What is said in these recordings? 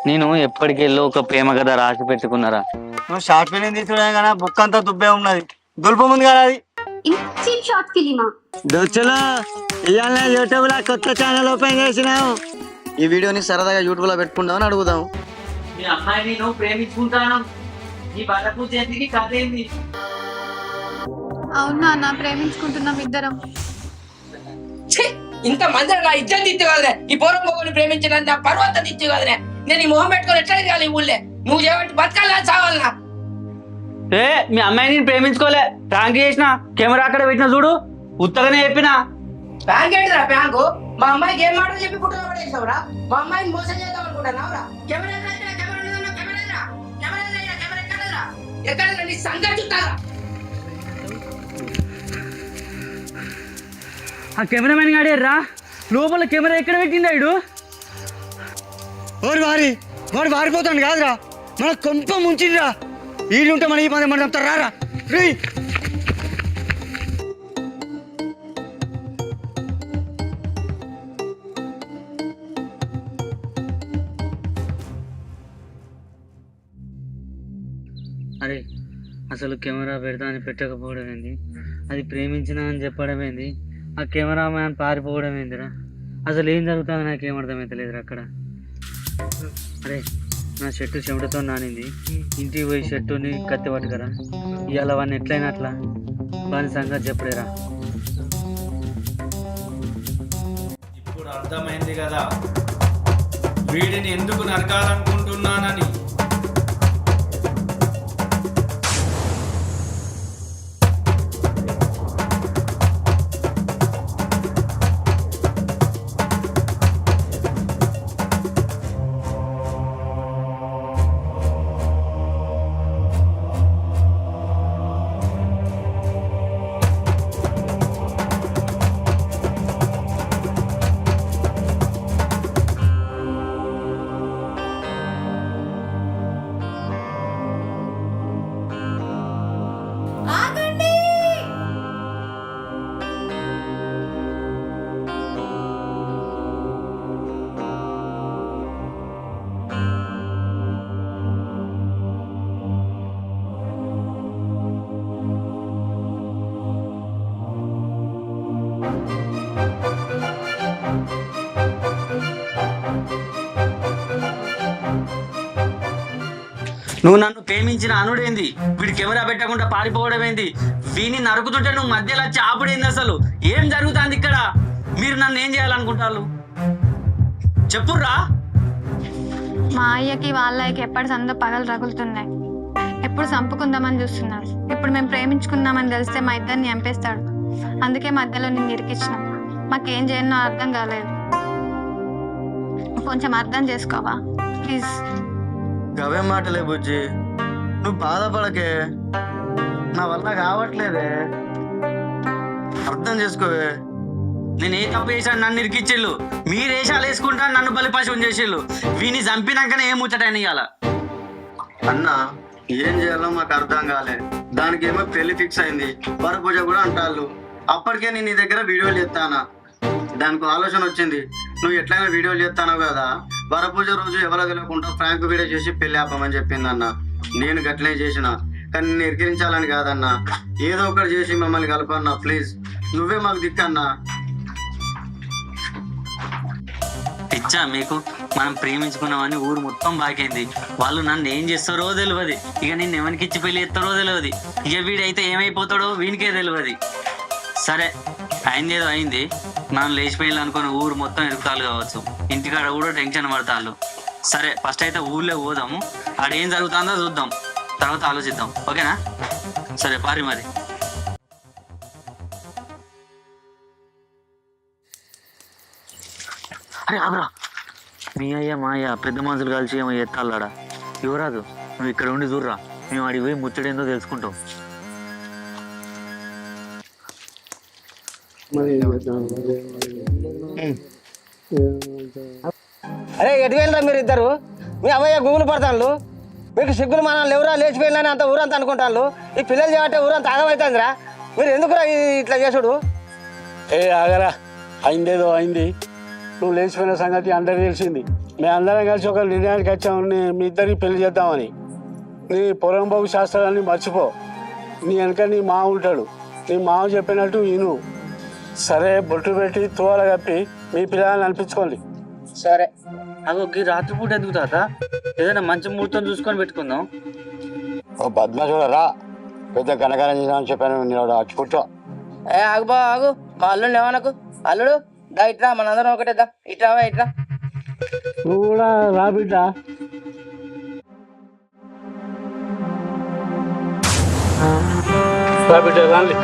నేను ఎప్పటికెళ్ళో ఒక ప్రేమ కథ రాసి పెట్టుకున్నారా. నువ్వు షార్ట్ ఫిలిం తీసుకునే కానీ బుక్ అంతా దుబ్బే ఉన్నది, దులుపు ముందు కదా అది. షార్ట్ ఫిలిమా? దొచ్చలో ఇవాళ యూట్యూబ్ లో కొత్త ఛానల్ ఓపెన్ చేసినావు. ఈ వీడియోని సరదాగా యూట్యూబ్ లో పెట్టుకుందామని అడుగుదాం. మీ అమ్మాయిని నువ్వు ప్రేమించుకుంటాను, ఈ బలపు చేతికి కథ ఏంది? అవునా అన్న, ప్రేమించుకుంటున్నాం ఇద్దరం. ఇంత మంది నా ఇజ్జత్ ఇచ్చు కదనే, ఈ పూర్వం మొగ్గుని ప్రేమించిన నా పర్వతం ఇచ్చు కదనే. నేను ఈ మొహం పెట్టుకొని ఎట్లా తిరగాలి ఈ ఊళ్ళే? నువ్వు చేయబట్టి బతకాలా చావాలనా? ఏ మీ అమ్మాయిని నేను ప్రేమించుకోలే, ప్రాంక్ చేసిన, కెమెరా అక్కడ పెట్టిన చూడు, ఉత్తగానే చెప్పిన. బ్యాంక్ ఏంటిరా బ్యాంకు? మా అమ్మాయికి ఏం మాటలు చెప్పి పుట్టుక పడేసావురా? మా అమ్మాయిని మోసం చేద్దాం అనుకుంటున్నావురా? కెమెరా ఎక్కడ నీ సంగతి చూస్తారా? ఆ కెమెరామెన్ గాడేర్రా, లోపల కెమెరా ఎక్కడ పెట్టిందా ఇడు? వాడు వారిపోతాడు కాదురా, మన కొంప ముంచిరా. వీడుంటే మన ఈ పని మన రారా రీ. అరే అసలు కెమెరా పెడతా అని పెట్టకపోవడం ఏంది? అది ప్రేమించినా అని చెప్పడం ఏంది? ఆ కెమెరా మ్యాన్ పారిపోవడం ఏందిరా? అసలు ఏం జరుగుతుందో నాకేం అర్థమవుతలేదురా అక్కడ. అరే నా షర్టు చెమటతో నానింది, ఇంటికి పోయి షర్టుని కత్తి పట్టుకరా. ఇవాళ వాడిని ఎట్లయినా అట్లా వాని సంగతి చెప్పలేరా. ఇప్పుడు అర్థమైంది కదా వీడిని ఎందుకు నరకాలనుకుంటున్నానని. నువ్వు నన్ను ప్రేమించిన అనుడేంది? వీడి కెమెరా పెట్టకుండా పారిపోవడం ఏంది? వీని నరుకుతుంటే నువ్వు మధ్యలో చాపుడేంది? అసలు ఏం జరుగుతుంది ఇక్కడ? మీరు నన్ను ఏం చేయాలనుకుంటారు చెప్పుర్రా. మా అయ్యకి వాళ్ళకి ఎప్పటి సందో పగలు రగులుతున్నాయి, ఎప్పుడు చంపుకుందామని చూస్తున్నారు. ఇప్పుడు మేము ప్రేమించుకుందామని తెలిస్తే మా ఇద్దరిని చంపేస్తాడు. అందుకే మధ్యలో నేను ఇరికిచ్చినాం. మాకేం చేయనో అర్థం కాలేదు. కొంచెం అర్థం చేసుకోవా ప్లీజ్? గవే మాటలే బుజ్జి, నువ్వు బాధపడకే, నా వల్ల కావట్లేదే, అర్థం చేసుకోవే. నేను ఏ తప్పు చేశాను? నన్ను ఇరికిచ్చిళ్ళు, మీరు వేషాలు వేసుకుంటా నన్ను బలిపశువుని చేసిళ్ళు. వీని చంపినాకనే ఏం ముచ్చటని ఇవ్వాల అన్న. ఏం చేయాలో మాకు అర్థం కాలే. దానికి ఏమో పెళ్లి ఫిక్స్ అయింది, వరపూజ కూడా అంటాళ్ళు. అప్పటికే నేను నీ దగ్గర వీడియోలు చేస్తానా, దానికి ఆలోచన వచ్చింది. నువ్వు ఎట్లయినా వీడియోలు చేస్తాను కదా, వరపూజ రోజు ఎవరో తెలియకుండా ఫ్రాంక్ వీడియో చేసి పెళ్లి ఆపమని చెప్పిందన్న. నేను గట్లనే చేసిన, కానీ నేను ఎరికించాలని కాదన్నా, ఏదో ఒకటి చేసి మమ్మల్ని కలపన్నా ప్లీజ్. నువ్వే మాకు దిక్కన్నా. ఇచ్చా మీకు, మనం ప్రేమించుకున్నామని ఊరు మొత్తం బాకైంది. వాళ్ళు నన్ను ఏం చేస్తారో తెలియదు, ఇక నేను ఎవరికి ఇచ్చి పెళ్లి చేస్తారో తెలియదు. ఇక వీడైతే ఏమైపోతాడో వీనికే తెలియదు. సరే అయింది ఏదో అయింది, మనం లేచిపోయింది అనుకుని ఊరు మొత్తం ఎదుగుతాలు కావచ్చు, ఇంటికాడ కూడా టెన్షన్ పడతాళ్ళు. సరే ఫస్ట్ అయితే ఊళ్ళో పోదాము, ఆడ ఏం జరుగుతుందో చూద్దాం, తర్వాత ఆలోచిద్దాం. ఓకేనా? సరే పారి మరి. అరే ఆగరా, మీ అయ్యా మా అయ్యా పెద్ద మనుషులు కలిసి ఏమో ఎత్తాలాడా. యువరాజు నువ్వు ఇక్కడ ఉండి చూడరా, మేము అడిగి పోయి ముచ్చడేందో తెలుసుకుంటాం. అరే ఎటు వెళ్ళరా మీరు ఇద్దరు? మీ అమ్మయ్య గుమ్ములు పడతాను. మీకు సిగ్గులు మనల్ని ఎవరా లేచిపోయిందని అంత ఊరంతా అనుకుంటాను. ఈ పిల్లలు చేయబట్టే ఊరంతా ఆగమవుతుందిరా. మీరు ఎందుకురా ఇట్లా చేసుడు? ఏ ఆగరా, అయిందేదో అయింది. నువ్వు లేచిపోయిన సంగతి అందరికి తెలిసింది. మేము అందరం కలిసి ఒక నిర్ణయానికి వచ్చామని మీ ఇద్దరికి పెళ్లి చేద్దామని. నీ పొలం బాబు శాస్త్రాన్ని మర్చిపో. నీ వెనక నీ మామ ఉంటాడు, నీ మామ చెప్పినట్టు విను. సరే, బొట్టు పెట్టి తువాల కప్పి మీ పిల్లల్ని అనిపించుకోండి. సరే. అగో ఈ రాత్రిపూట ఎందుకు తాత? ఏదైనా మంచి ముహూర్తం చూసుకొని పెట్టుకుందాం. ఓ బద్మాషుడు రా, పెద్ద ఘనకారం చేసామని చెప్పాను, నేను వచ్చి కూర్చో. ఆగు బా ఆగు, మా అల్లుడు ఏమనకు. అల్లుడు దా ఇట్రా, మనందరం ఒకటే దా, ఇట్రావా ఇట్రా. నువ్వు కూడా రా బిడ్డ. రా బిడ్డ రాండి.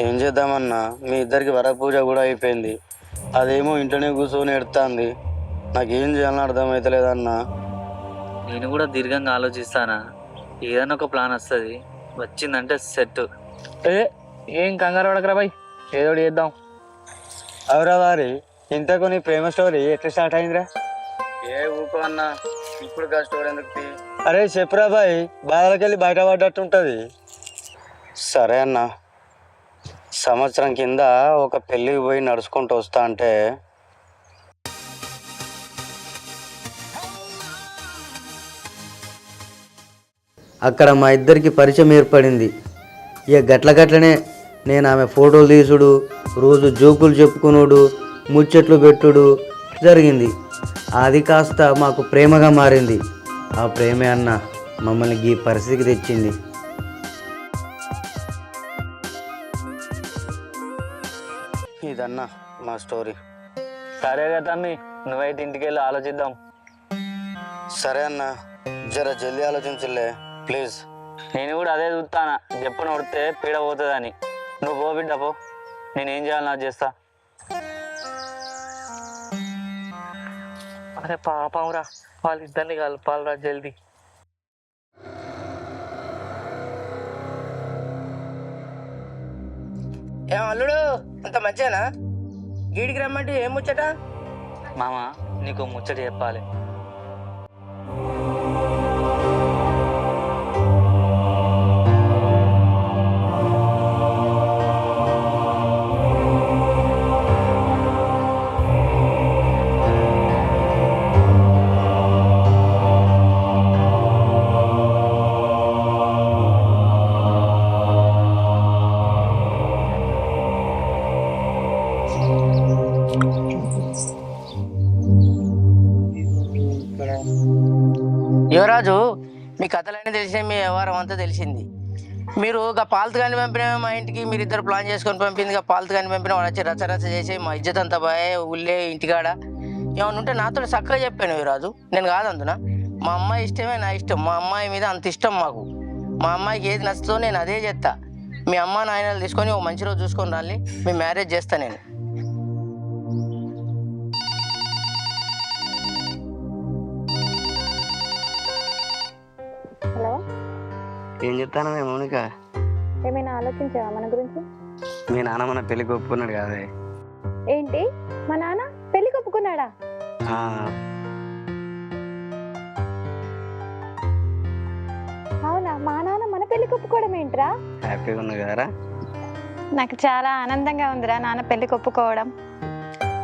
ఏం చేద్దామన్నా, మీ ఇద్దరికి వరపూజ కూడా అయిపోయింది. అదేమో ఇంట్లోనే కూర్చొని ఎడుతుంది. నాకేం చేయాలని అర్థమవుతలేదన్నా. నేను కూడా దీర్ఘంగా ఆలోచిస్తానా, ఏదైనా ఒక ప్లాన్ వస్తుంది, వచ్చిందంటే సెట్. ఏం కంగారు పడకరా బాయ్, ఏదో చేద్దాం. అవురా వారి, ఇంతకు నీ ప్రేమ స్టోరీ ఎట్లా స్టార్ట్ అయిందిరా? ఏ ఊకో అన్నా, ఇప్పుడు గా స్టోరీ ఎందుకు? అరే చెప్పురా బాయ్, బాధలకెళ్ళి బయటపడ్డట్టుంటది. సరే అన్నా. సంవత్సరం కింద ఒక పెళ్ళికి పోయి నడుచుకుంటూ వస్తా అంటే అక్కడ మా ఇద్దరికి పరిచయం ఏర్పడింది. ఇక గట్లనే నేను ఆమె ఫోటోలు తీసుడు, రోజు జోకులు చెప్పుకునుడు, ముచ్చట్లు పెట్టుడు జరిగింది. అది కాస్త మాకు ప్రేమగా మారింది. ఆ ప్రేమే అన్న మమ్మల్ని ఈ పరిస్థితికి తెచ్చింది. ఇదన్నా మా స్టోరీ. సరే కదా తమ్మి, నువ్వైతే ఇంటికి వెళ్ళి ఆలోచిద్దాం. సరే అన్న, జర జల్దీ ఆలోచించలే ప్లీజ్. నేను కూడా అదే చూస్తానా, చెప్పను కొడితే పీడ పోతుందని. నువ్వు పో బిడ్డ పో, నేనేం చేయాలి నాకు చేస్తా. అరే పాపంరా, వాళ్ళిద్దరిని కలపాలరా జల్దీ. ఏం అల్లుడు, అంత మంచిగానా? గీడికి రమ్మంటే ఏం ముచ్చట? మామ, నీకు ముచ్చట చెప్పాలి. యువరాజు, మీ కథలన్నీ తెలిసి మీ వ్యవహారం అంతా తెలిసింది. మీరు ఇక పాలతు కానీ పంపిన మా ఇంటికి, మీరు ఇద్దరు ప్లాన్ చేసుకొని పంపింది. ఇక పాలతు కానీ పంపిన వాడు వచ్చి రచ్చరచ్చ చేసి మా ఇజ్జత్ అంతా బాయ్ ఊళ్ళే ఇంటికాడ. ఏమన్నా ఉంటే నాతో చక్కగా చెప్పాను యువరాజు, నేను కాదందునా. మా అమ్మాయి ఇష్టమే నా ఇష్టం, మా అమ్మాయి మీద అంత ఇష్టం మాకు. మా అమ్మాయికి ఏది నచ్చుతో నేను అదే చేస్తా. మీ అమ్మ నాయనలు తీసుకొని ఒక మంచి రోజు చూసుకొని రాలి, మీ మ్యారేజ్ చేస్తా నేను. హలో, ఏం చెప్తాను మౌనిక? ఏమైనా ఆలోచించావా మన గురించి? మీ నాన్న మన పెళ్ళికి ఒప్పుకున్నాడు కాదే. ఏంటి, మా నాన్న పెళ్లికి ఒప్పుకున్నాడా? అవునా, మా నాన్న మన పెళ్లికి ఒప్పుకోవడం ఏంట్రా? హ్యాపీగా ఉంది కదరా? నాకు చాలా ఆనందంగా ఉందిరా నాన్న పెళ్లికి ఒప్పుకోవడం.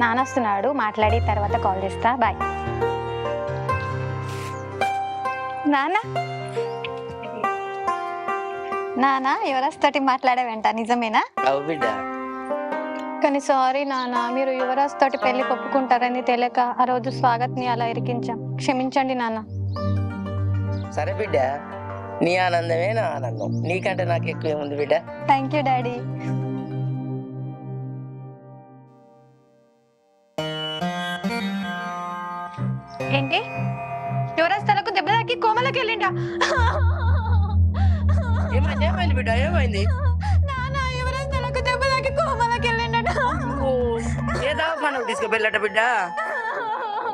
నాన్న వస్తున్నాడు, మాట్లాడి తర్వాత కాల్ చేస్తా. బాయ్ నాన్న. నాన్న, యువరాజ్ మాట్లాడేవంట, నిజమేనా? అవు బిడ్డ. కానీ సారీ నాన్న, మీరు యువరాజ్ తోటి పెళ్లి ఒప్పుకుంటారని తెలియక ఆ రోజు స్వాగత్ని అలా ఇరికించాం. క్షమించండి నాన్న. సరే బిడ్డ, నీ ఆనందమే నా ఆనందం, నీకంటే నాకు ఎక్కువ ఏముంది బిడ్డ. Thank you daddy. ఏంటి, యువరాజ్ తలకు దెబ్బ తాకి కోమలకి వెళ్ళిండా? ఏమైంది బిడ్డ, ఏమైంది? నాన్న యువరాజ్ నెలకు దెబ్బ తాకి కోమలకి వెళ్ళిండట. ఏ దావఖానకు తీసుకువెళ్ళట బిడ్డ?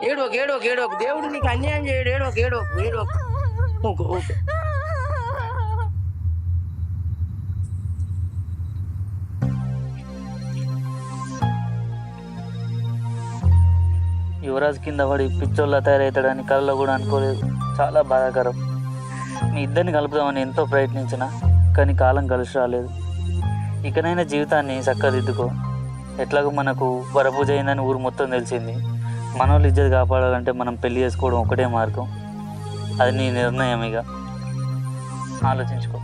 ఏడోకు దేవుడు నీకు అన్యాయం చేయడు. ఏడోకు. ఓకే. యువరాజ్ కింద పడి పిచ్చోళ్ళ తయారవుతాడని కళ్ళలో కూడా అనుకోలేదు. చాలా బాధాకరం. మీ ఇద్దరిని కలుపుదామని ఎంతో ప్రయత్నించినా కానీ కాలం కలిసి రాలేదు. ఇకనైనా జీవితాన్ని చక్కదిద్దుకో. ఎట్లాగో మనకు వరపూజ అయిందని ఊరు మొత్తం తెలిసింది. మన వాళ్ళు ఇజ్జత్ కాపాడాలంటే మనం పెళ్లి చేసుకోవడం ఒకటే మార్గం. అది నీ నిర్ణయం, ఇక ఆలోచించుకో.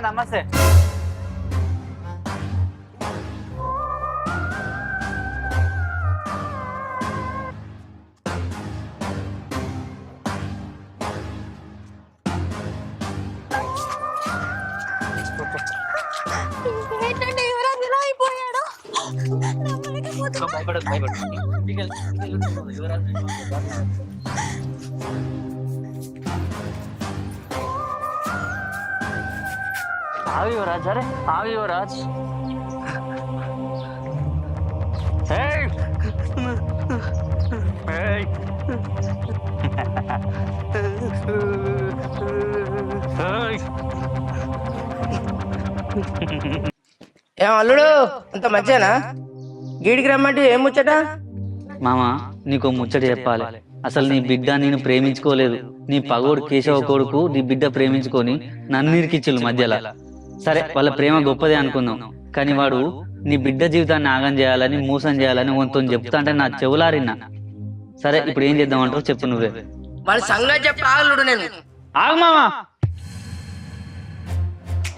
నమస్తే. ఏంటంటే యువరాజ్ ఇలా అయిపోయాడు? ఆగు యువరాజ్, అరే ఆగు యువరాజ్. ఏం అల్లుడు, అంత మంచిగానా? గీడికి రమ్మంటే ఏం ముచ్చట? మామ, నీకు ముచ్చట చెప్పాలి. అసలు నీ బిడ్డ నేను ప్రేమించుకోలేదు. నీ పగోడు కేశవ కొడుకు నీ బిడ్డ ప్రేమించుకొని నన్ను ఇరికిచ్చులు మధ్యలో. సరే, వాళ్ళ ప్రేమ గొప్పదే అనుకుందాం, కానీ వాడు నీ బిడ్డ జీవితాన్ని ఆగం చేయాలని, మోసం చేయాలని వంతో చెప్తా అంటే నా చెవులారిన్నా. సరే, ఇప్పుడు ఏం చేద్దామంటావు చెప్పు నువ్వే. వాళ్ళ సంగతి చెప్పి అల్లుడు. నేను ఆగు మామా.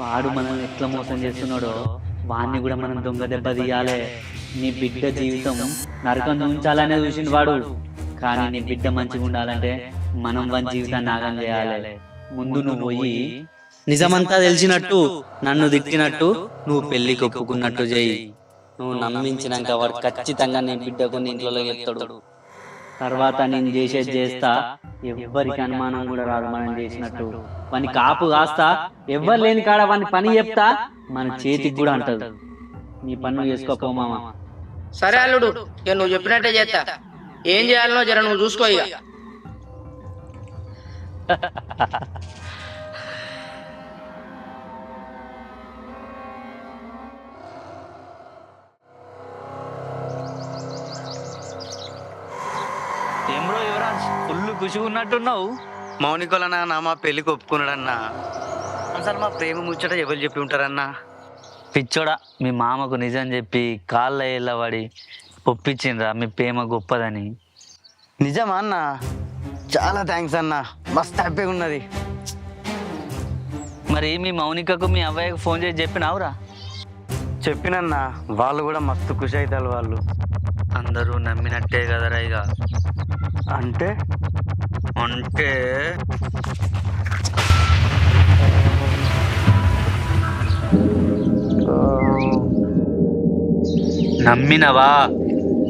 వాడు మనల్ని ఎట్లా మోసం చేస్తున్నాడో వాడిని కూడా మనం దొంగ దెబ్బ తీయాలి. నీ బిడ్డ జీవితం నరకం ఉంచాలనే చూసింది వాడు. కానీ నీ బిడ్డ మంచిగా ఉండాలంటే మనం వాని జీవితాన్ని ఆగం చేయాలి. ముందు నువ్వు పోయి నిజమంతా తెలిసినట్టు, నన్ను తిట్టినట్టు, నువ్వు పెళ్లికి ఒప్పుకున్నట్టు చేయి. నువ్వు నమ్మించినాక వాడు ఖచ్చితంగా నీ బిడ్డకు నీ ఇంట్లో చెప్తాడు. తర్వాత నేను చేసేది చేస్తా, ఎవ్వరికి అనుమానం కూడా రాదు మనం చేసినట్టు. వాని కాపు కాస్తా, ఎవ్వరు లేని కాడ వాని పని చెప్తా, మన చేతికి కూడా అంటది. నీ పన్ను చేసుకోపో మామ. సరే అల్లుడు, ఇక నువ్వు చెప్పినట్టే చేస్తా. ఏం చేయాలనో జర నువ్వు చూసుకో ఇక. ఏమ్రో యువరాజ్, ఫుల్ ఖుషిగా ఉన్నట్టున్నావు. మౌనికలన్నా మా పెళ్లికి ఒప్పుకున్నాడన్నా. అసలు మా ప్రేమ ముచ్చట ఎవరు చెప్పి ఉంటారన్నా? పిచ్చోడా, మీ మామకు నిజం చెప్పి కాళ్ళ ఏళ్ళబడి ఒప్పించిండ్రా మీ ప్రేమ గొప్పదని. నిజమా అన్న? చాలా థ్యాంక్స్ అన్న, మస్తు హ్యాపీగా ఉన్నది. మరి మీ మౌనికకు మీ అబ్బాయికి ఫోన్ చేసి చెప్పినావురా? చెప్పినన్నా, వాళ్ళు కూడా మస్తు ఖుషి అవుతారు. వాళ్ళు అందరూ నమ్మినట్టే కదరా ఇక. అంటే అంటే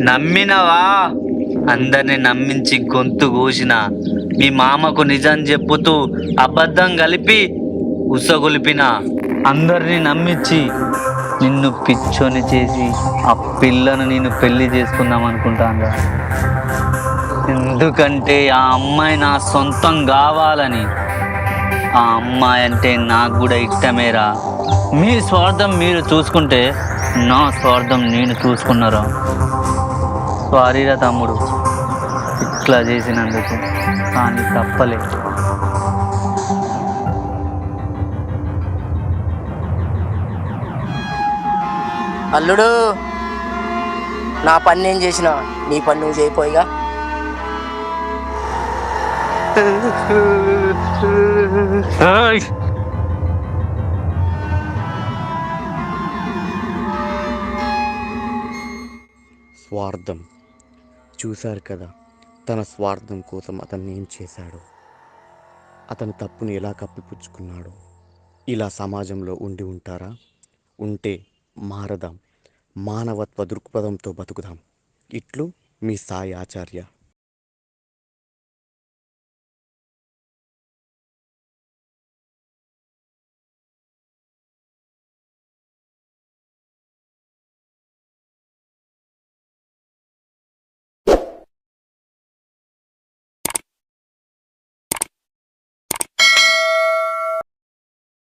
నమ్మినవా అందరిని నమ్మించి గొంతు కోసిన మీ మామకు నిజం చెప్పుతూ అబద్ధం కలిపి ఉసగొలిపిన అందరినీ నమ్మించి నిన్ను పిచ్చోని చేసి ఆ పిల్లను నేను పెళ్లి చేసుకుందాం అనుకుంటాను. ఎందుకంటే ఆ అమ్మాయి నా సొంతం కావాలని. ఆ అమ్మాయి అంటే నాకు కూడా ఇష్టమేరా. మీ స్వార్థం మీరు చూసుకుంటే నా స్వార్థం నేను చూసుకున్నారా. సారీరా తమ్ముడు ఇట్లా చేసినందుకు, కానీ తప్పలే. అల్లుడు, నా పని నేను చేసిన, నీ పని నువ్వు చేయిపోయిగా. స్వార్థం చూశారు కదా, తన స్వార్థం కోసం అతన్ని ఏం చేశాడు. అతను తప్పుని ఎలా కప్పిపుచ్చుకున్నాడు. ఇలా సమాజంలో ఉండి ఉంటారా? ఉంటే మారదాం, మానవత్వ దృక్పథంతో బతుకుదాం. ఇట్లు మీ సాయి ఆచార్య.